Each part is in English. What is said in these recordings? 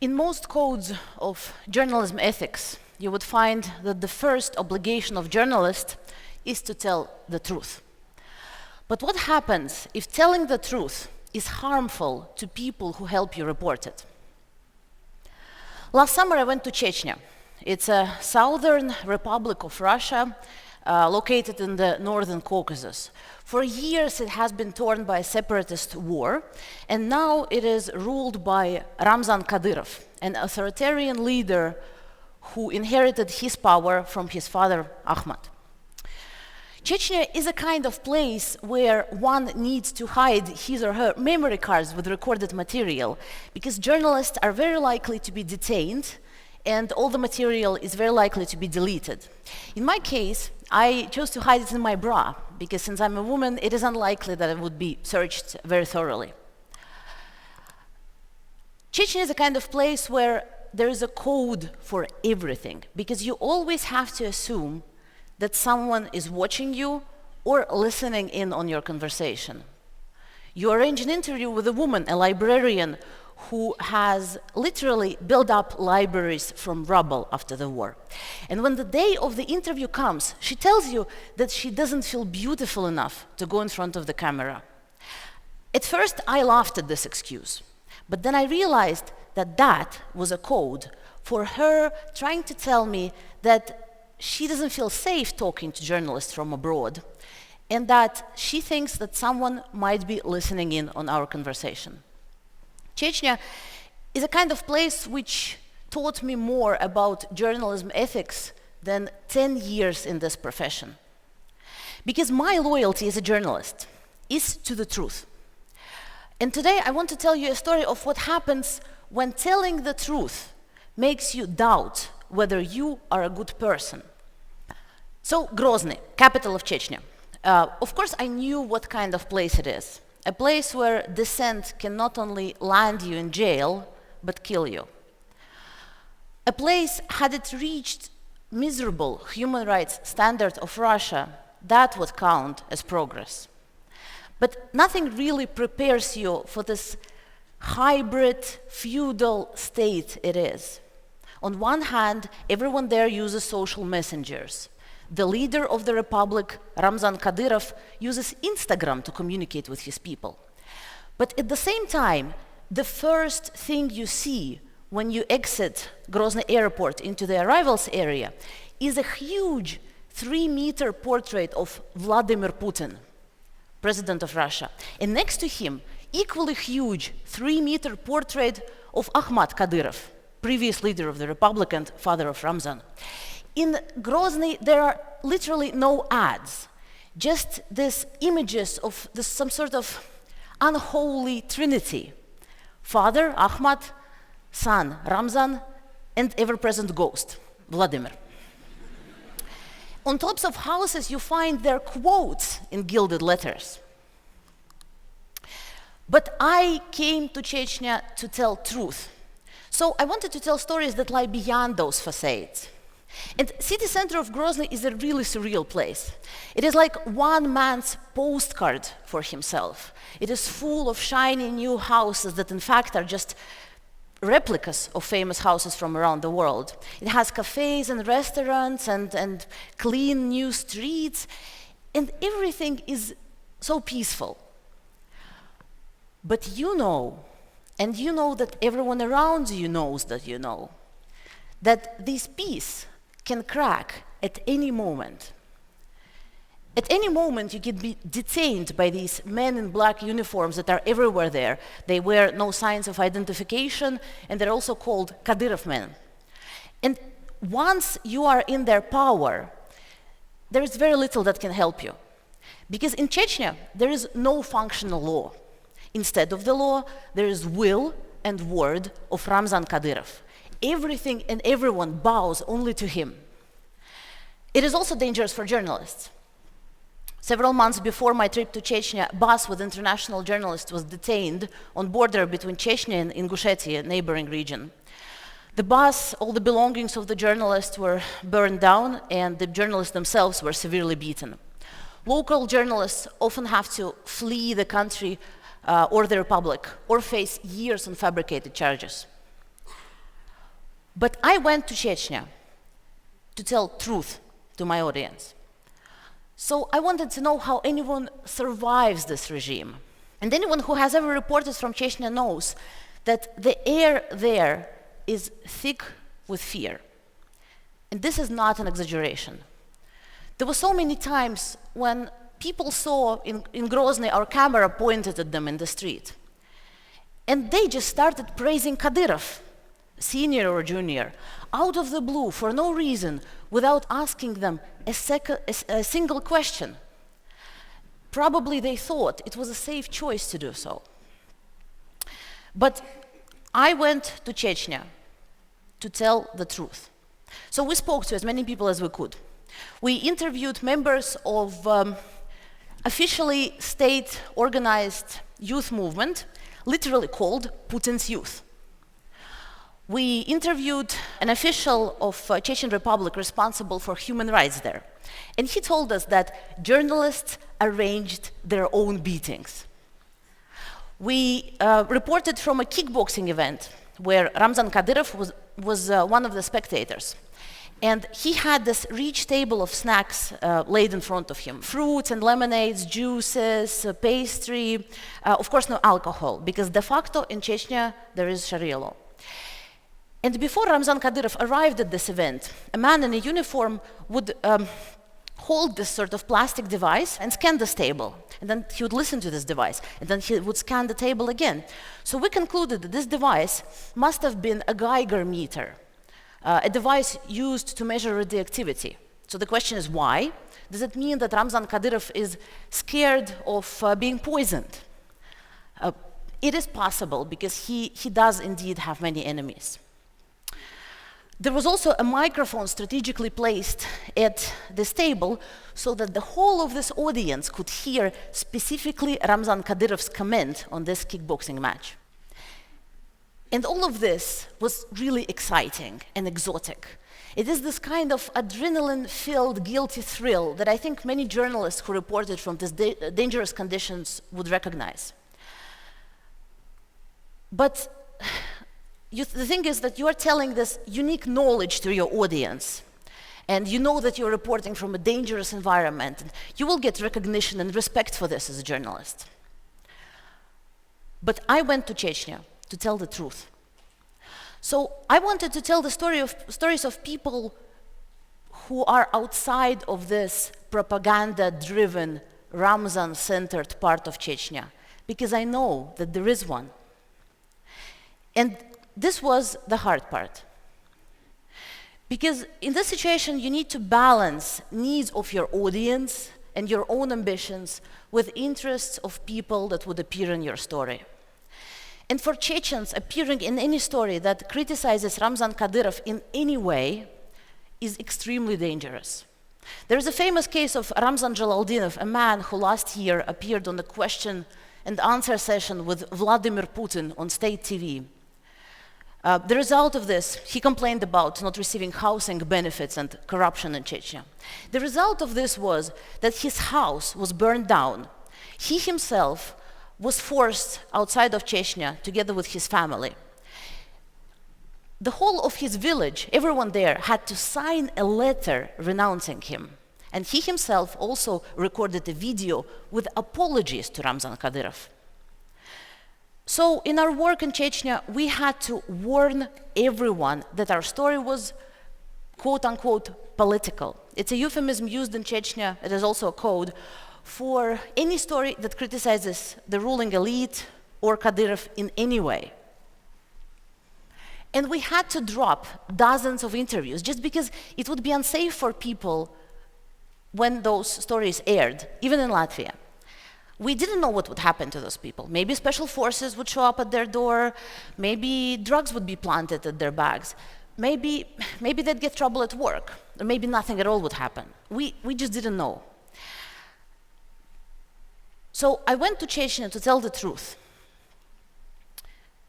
In most codes of journalism ethics, you would find that the first obligation of journalists is to tell the truth. But what happens if telling the truth is harmful to people who help you report it? Last summer I went to Chechnya. It's a southern republic of Russia located in the northern Caucasus. For years it has been torn by a separatist war, and now it is ruled by Ramzan Kadyrov, an authoritarian leader who inherited his power from his father Ahmad. Chechnya is a kind of place where one needs to hide his or her memory cards with recorded material, because journalists are very likely to be detained and all the material is very likely to be deleted. In my case, I chose to hide it in my bra, because since I'm a woman, it is unlikely that it would be searched very thoroughly. Chechnya is a kind of place where there is a code for everything, because you always have to assume that someone is watching you or listening in on your conversation. You arrange an interview with a woman, a librarian, who has literally built up libraries from rubble after the war. And when the day of the interview comes, she tells you that she doesn't feel beautiful enough to go in front of the camera. At first, I laughed at this excuse, but then I realized that that was a code for her trying to tell me that she doesn't feel safe talking to journalists from abroad, and that she thinks that someone might be listening in on our conversation. Chechnya is a kind of place which taught me more about journalism ethics than 10 years in this profession. Because my loyalty as a journalist is to the truth. And today I want to tell you a story of what happens when telling the truth makes you doubt whether you are a good person. So, Grozny, capital of Chechnya. Of course, I knew what kind of place it is. A place where dissent can not only land you in jail, but kill you. A place, had it reached miserable human rights standard of Russia, that would count as progress. But nothing really prepares you for this hybrid, feudal state it is. On one hand, everyone there uses social messengers. The leader of the republic, Ramzan Kadyrov, uses Instagram to communicate with his people. But at the same time, the first thing you see when you exit Grozny airport into the arrivals area is a huge 3-meter portrait of Vladimir Putin, president of Russia. And next to him, equally huge 3-meter portrait of Ahmad Kadyrov, previous leader of the republic and father of Ramzan. In Grozny, there are literally no ads, just these images of some sort of unholy trinity. Father, Ahmad, son, Ramzan, and ever-present ghost, Vladimir. On tops of houses, you find their quotes in gilded letters. But I came to Chechnya to tell truth. So I wanted to tell stories that lie beyond those facades. And city center of Grozny is a really surreal place. It is like one man's postcard for himself. It is full of shiny new houses that in fact are just replicas of famous houses from around the world. It has cafes and restaurants and clean new streets, and everything is so peaceful. But you know, and you know that everyone around you knows that you know, that this peace can crack at any moment. At any moment, you can be detained by these men in black uniforms that are everywhere there. They wear no signs of identification, and they're also called Kadyrov men. And once you are in their power, there is very little that can help you. Because in Chechnya, there is no functional law. Instead of the law, there is will and word of Ramzan Kadyrov. Everything and everyone bows only to him. It is also dangerous for journalists. Several months before my trip to Chechnya, a bus with international journalists was detained on border between Chechnya and Ingushetia, a neighboring region. The bus, all the belongings of the journalists were burned down, and the journalists themselves were severely beaten. Local journalists often have to flee the country or the republic, or face years on fabricated charges. But I went to Chechnya to tell truth to my audience. So I wanted to know how anyone survives this regime. And anyone who has ever reported from Chechnya knows that the air there is thick with fear. And this is not an exaggeration. There were so many times when people saw in Grozny our camera pointed at them in the street. And they just started praising Kadyrov, senior or junior, out of the blue, for no reason, without asking them a single question. Probably they thought it was a safe choice to do so. But I went to Chechnya to tell the truth. So we spoke to as many people as we could. We interviewed members of officially state-organized youth movement, literally called Putin's Youth. We interviewed an official of Chechen Republic responsible for human rights there. And he told us that journalists arranged their own beatings. We reported from a kickboxing event where Ramzan Kadyrov was one of the spectators. And he had this rich table of snacks laid in front of him. Fruits and lemonades, juices, pastry, of course no alcohol, because de facto in Chechnya there is Sharia law. And before Ramzan Kadyrov arrived at this event, a man in a uniform would hold this sort of plastic device and scan this table. And then he would listen to this device, and then he would scan the table again. So we concluded that this device must have been a Geiger meter, a device used to measure radioactivity. So the question is why? Does it mean that Ramzan Kadyrov is scared of being poisoned? It is possible, because he does indeed have many enemies. There was also a microphone strategically placed at this table so that the whole of this audience could hear specifically Ramzan Kadyrov's comment on this kickboxing match. And all of this was really exciting and exotic. It is this kind of adrenaline-filled guilty thrill that I think many journalists who reported from these dangerous conditions would recognize. But the thing is that you are telling this unique knowledge to your audience, and you know that you're reporting from a dangerous environment, and you will get recognition and respect for this as a journalist. But I went to Chechnya to tell the truth. So I wanted to tell the stories of people who are outside of this propaganda-driven, Ramzan-centered part of Chechnya, because I know that there is one. And this was the hard part. Because in this situation, you need to balance needs of your audience and your own ambitions with interests of people that would appear in your story. And for Chechens, appearing in any story that criticizes Ramzan Kadyrov in any way is extremely dangerous. There is a famous case of Ramzan Jalaldinov, a man who last year appeared on a question and answer session with Vladimir Putin on state TV. The result of this, he complained about not receiving housing benefits and corruption in Chechnya. The result of this was that his house was burned down. He himself was forced outside of Chechnya together with his family. The whole of his village, everyone there, had to sign a letter renouncing him. And he himself also recorded a video with apologies to Ramzan Kadyrov. So in our work in Chechnya, we had to warn everyone that our story was quote-unquote political. It's a euphemism used in Chechnya, it is also a code, for any story that criticizes the ruling elite or Kadyrov in any way. And we had to drop dozens of interviews just because it would be unsafe for people when those stories aired, even in Latvia. We didn't know what would happen to those people. Maybe special forces would show up at their door, maybe drugs would be planted at their bags, maybe they'd get trouble at work, or maybe nothing at all would happen. We just didn't know. So I went to Chechnya to tell the truth.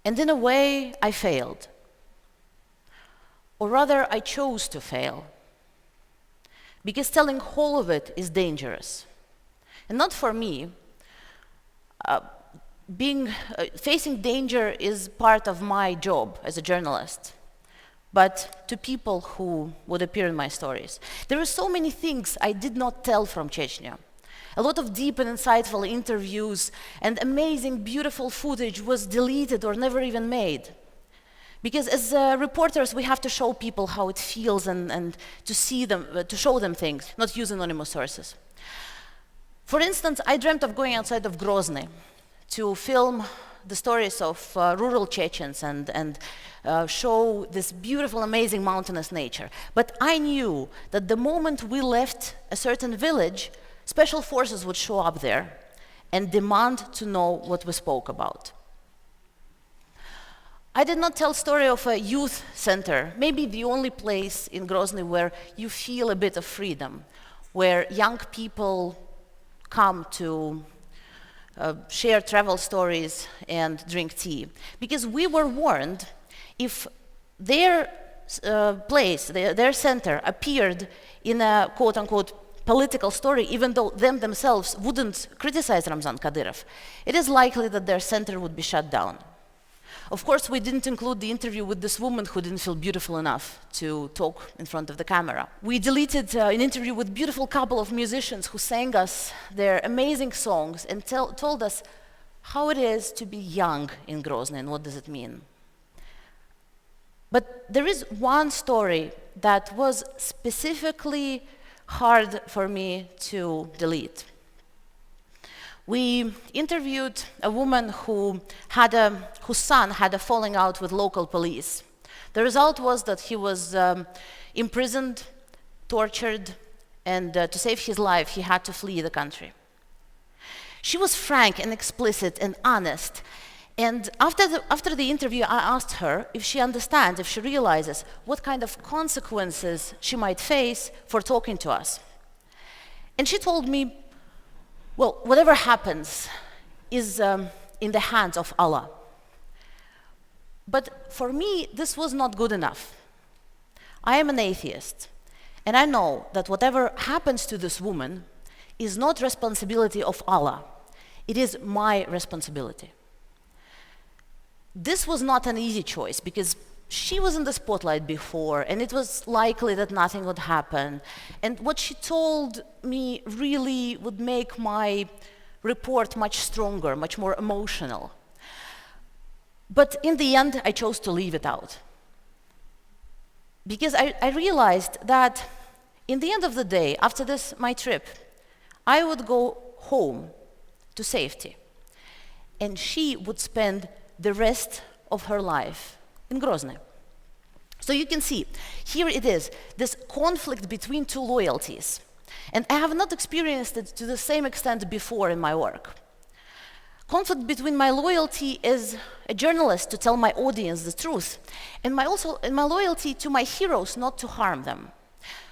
And in a way, I failed. Or rather, I chose to fail. Because telling whole of it is dangerous. And not for me. Facing danger is part of my job as a journalist. but to people who would appear in my stories. There are so many things I did not tell from Chechnya. A lot of deep and insightful interviews and amazing, beautiful footage was deleted or never even made. Because as reporters, we have to show people how it feels and to see them, to show them things, not use anonymous sources. For instance, I dreamt of going outside of Grozny to film the stories of rural Chechens and show this beautiful, amazing mountainous nature. But I knew that the moment we left a certain village, special forces would show up there and demand to know what we spoke about. I did not tell the story of a youth center, maybe the only place in Grozny where you feel a bit of freedom, where young people come to share travel stories and drink tea. Because we were warned, if their place, their center appeared in a quote-unquote political story, even though themselves wouldn't criticize Ramzan Kadyrov, it is likely that their center would be shut down. Of course, we didn't include the interview with this woman who didn't feel beautiful enough to talk in front of the camera. We deleted an interview with a beautiful couple of musicians who sang us their amazing songs and told us how it is to be young in Grozny and what does it mean. But there is one story that was specifically hard for me to delete. We interviewed a woman whose son had a falling out with local police. The result was that he was imprisoned, tortured, and to save his life, he had to flee the country. She was frank and explicit and honest. And after the interview, I asked her if she understands, if she realizes what kind of consequences she might face for talking to us. And she told me, well, whatever happens is in the hands of Allah. But for me, this was not good enough. I am an atheist, and I know that whatever happens to this woman is not responsibility of Allah. It is my responsibility. This was not an easy choice because she was in the spotlight before, and it was likely that nothing would happen. And what she told me really would make my report much stronger, much more emotional. But in the end, I chose to leave it out. Because I realized that in the end of the day, after this, my trip, I would go home to safety. And she would spend the rest of her life in Grozny. So you can see, here it is, this conflict between two loyalties. And I have not experienced it to the same extent before in my work. Conflict between my loyalty as a journalist to tell my audience the truth, and my loyalty to my heroes not to harm them.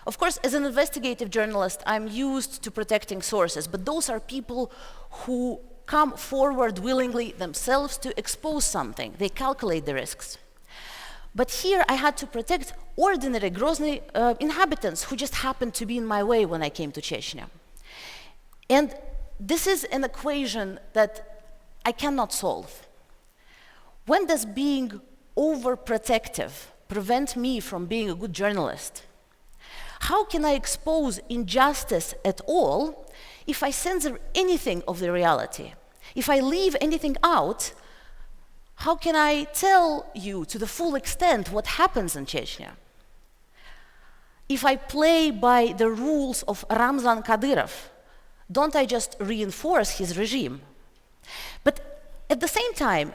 Of course, as an investigative journalist, I'm used to protecting sources, but those are people who come forward willingly themselves to expose something. They calculate the risks. But here I had to protect ordinary Grozny inhabitants who just happened to be in my way when I came to Chechnya. And this is an equation that I cannot solve. When does being overprotective prevent me from being a good journalist? How can I expose injustice at all if I censor anything of the reality? If I leave anything out, how can I tell you to the full extent what happens in Chechnya? If I play by the rules of Ramzan Kadyrov, don't I just reinforce his regime? But at the same time,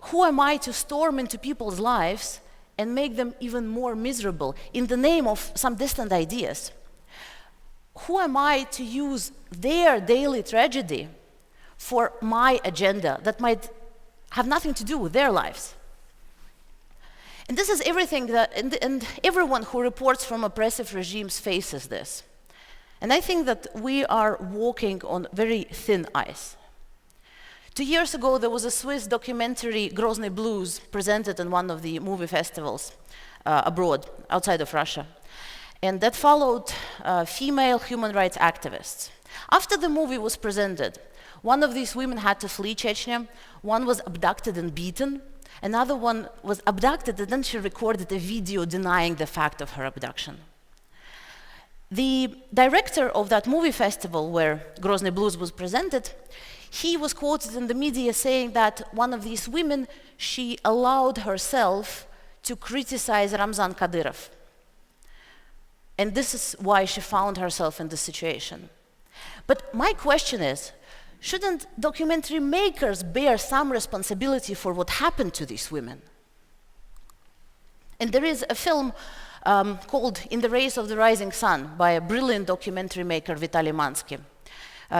who am I to storm into people's lives and make them even more miserable in the name of some distant ideas? Who am I to use their daily tragedy for my agenda that might have nothing to do with their lives? And this is everything that, and everyone who reports from oppressive regimes faces this. And I think that we are walking on very thin ice. 2 years ago, there was a Swiss documentary, Grozny Blues, presented in one of the movie festivals abroad, outside of Russia. And that followed female human rights activists. After the movie was presented, one of these women had to flee Chechnya, one was abducted and beaten, Another one was abducted, and then she recorded a video denying the fact of her abduction. The director of that movie festival where Grozny Blues was presented, he was quoted in the media saying that one of these women, she allowed herself to criticize Ramzan Kadyrov. And this is why she found herself in this situation. But my question is, shouldn't documentary makers bear some responsibility for what happened to these women? And there is a film called In the Rays of the Rising Sun by a brilliant documentary maker, Vitaly Mansky.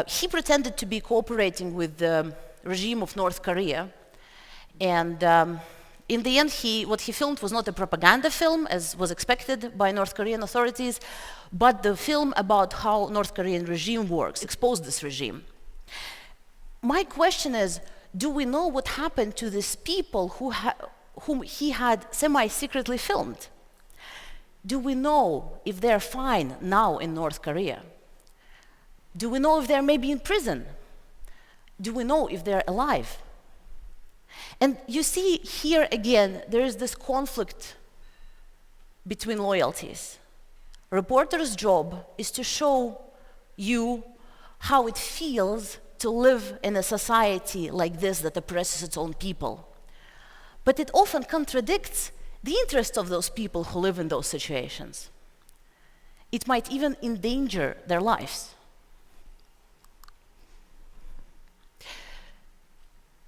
He pretended to be cooperating with the regime of North Korea. And in the end, what he filmed was not a propaganda film, as was expected by North Korean authorities, but the film about how North Korean regime works, exposed this regime. My question is, do we know what happened to these people whom he had semi-secretly filmed? Do we know if they're fine now in North Korea? Do we know if they're maybe in prison? Do we know if they're alive? And you see here again, there is this conflict between loyalties. A reporter's job is to show you how it feels to live in a society like this that oppresses its own people. But it often contradicts the interest of those people who live in those situations. It might even endanger their lives.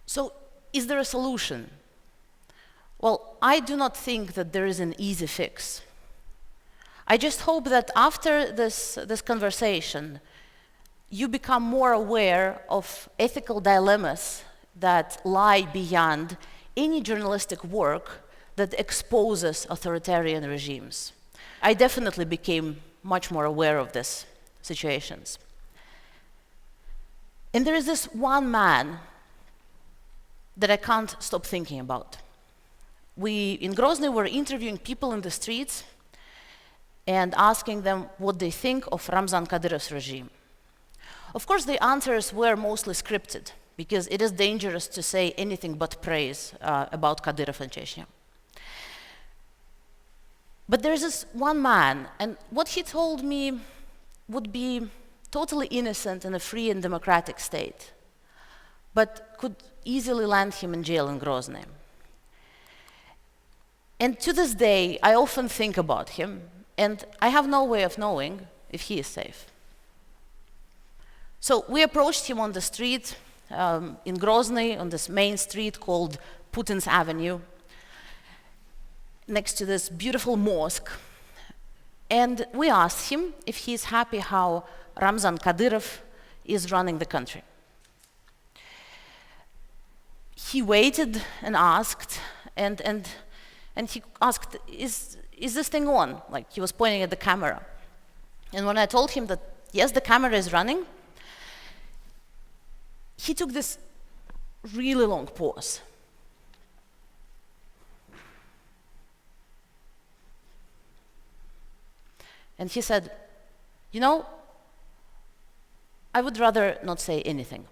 So, is there a solution? Well, I do not think that there is an easy fix. I just hope that after this conversation, you become more aware of ethical dilemmas that lie beyond any journalistic work that exposes authoritarian regimes. I definitely became much more aware of these situations. And there is this one man that I can't stop thinking about. We, in Grozny, were interviewing people in the streets and asking them what they think of Ramzan Kadyrov's regime. Of course, the answers were mostly scripted, because it is dangerous to say anything but praise about Kadyrov and Chechnya. But there's this one man, and what he told me would be totally innocent in a free and democratic state, but could easily land him in jail in Grozny. And to this day, I often think about him, and I have no way of knowing if he is safe. So we approached him on the street in Grozny, on this main street called Putin's Avenue, next to this beautiful mosque. And we asked him if he is happy how Ramzan Kadyrov is running the country. He waited and asked, and he asked, is this thing on? Like, he was pointing at the camera. And when I told him that, yes, the camera is running, he took this really long pause. And he said, you know, I would rather not say anything.